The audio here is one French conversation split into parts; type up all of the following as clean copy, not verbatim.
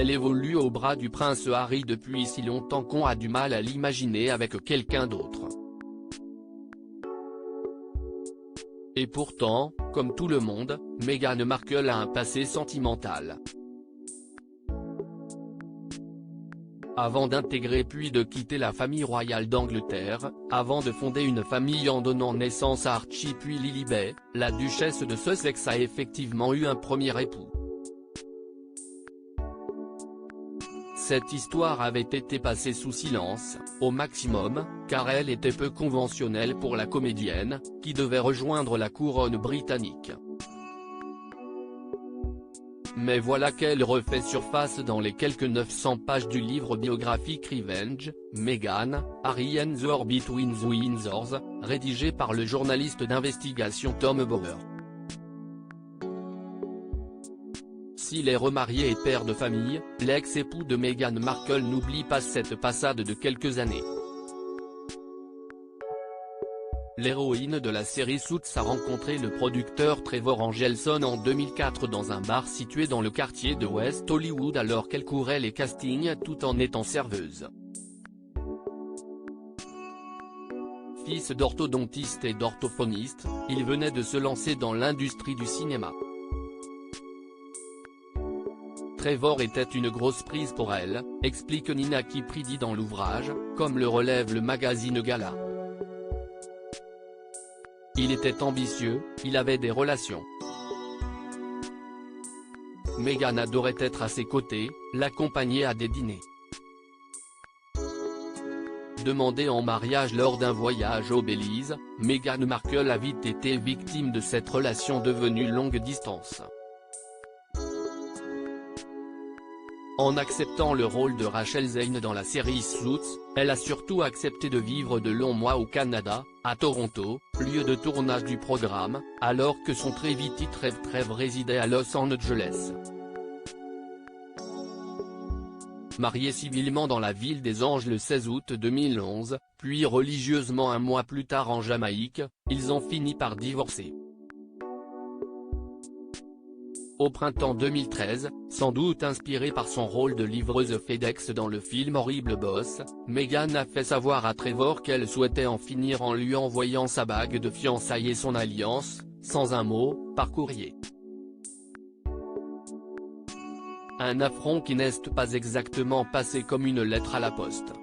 Elle évolue au bras du prince Harry depuis si longtemps qu'on a du mal à l'imaginer avec quelqu'un d'autre. Et pourtant, comme tout le monde, Meghan Markle a un passé sentimental. Avant d'intégrer puis de quitter la famille royale d'Angleterre, avant de fonder une famille en donnant naissance à Archie puis Lilibet, la duchesse de Sussex a effectivement eu un premier époux. Cette histoire avait été passée sous silence, au maximum, car elle était peu conventionnelle pour la comédienne, qui devait rejoindre la couronne britannique. Mais voilà qu'elle refait surface dans les quelques 900 pages du livre biographique Revenge, Meghan, Harry and the War Between the Windsors, rédigé par le journaliste d'investigation Tom Bower. S'il est remarié et père de famille, l'ex-époux de Meghan Markle n'oublie pas cette passade de quelques années. L'héroïne de la série Suits a rencontré le producteur Trevor Angelson en 2004 dans un bar situé dans le quartier de West Hollywood alors qu'elle courait les castings tout en étant serveuse. Fils d'orthodontiste et d'orthophoniste, il venait de se lancer dans l'industrie du cinéma. Trevor était une grosse prise pour elle, explique Nina Kipridi dans l'ouvrage, comme le relève le magazine Gala. Il était ambitieux, il avait des relations. Meghan adorait être à ses côtés, l'accompagner à des dîners. Demandée en mariage lors d'un voyage au Belize, Meghan Markle a vite été victime de cette relation devenue longue distance. En acceptant le rôle de Rachel Zane dans la série Suits, elle a surtout accepté de vivre de longs mois au Canada, à Toronto, lieu de tournage du programme, alors que son très vite Trevor résidait à Los Angeles. Mariés civilement dans la ville des Anges le 16 août 2011, puis religieusement un mois plus tard en Jamaïque, ils ont fini par divorcer. Au printemps 2013, sans doute inspirée par son rôle de livreuse FedEx dans le film Horrible Boss, Meghan a fait savoir à Trevor qu'elle souhaitait en finir en lui envoyant sa bague de fiançailles et son alliance, sans un mot, par courrier. Un affront qui n'est pas exactement passé comme une lettre à la poste.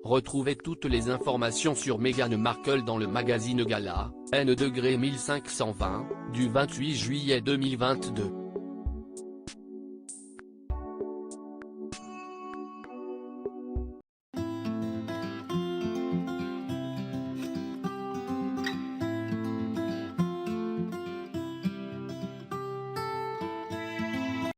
Retrouvez toutes les informations sur Meghan Markle dans le magazine Gala, N°1520, du 28 juillet 2022.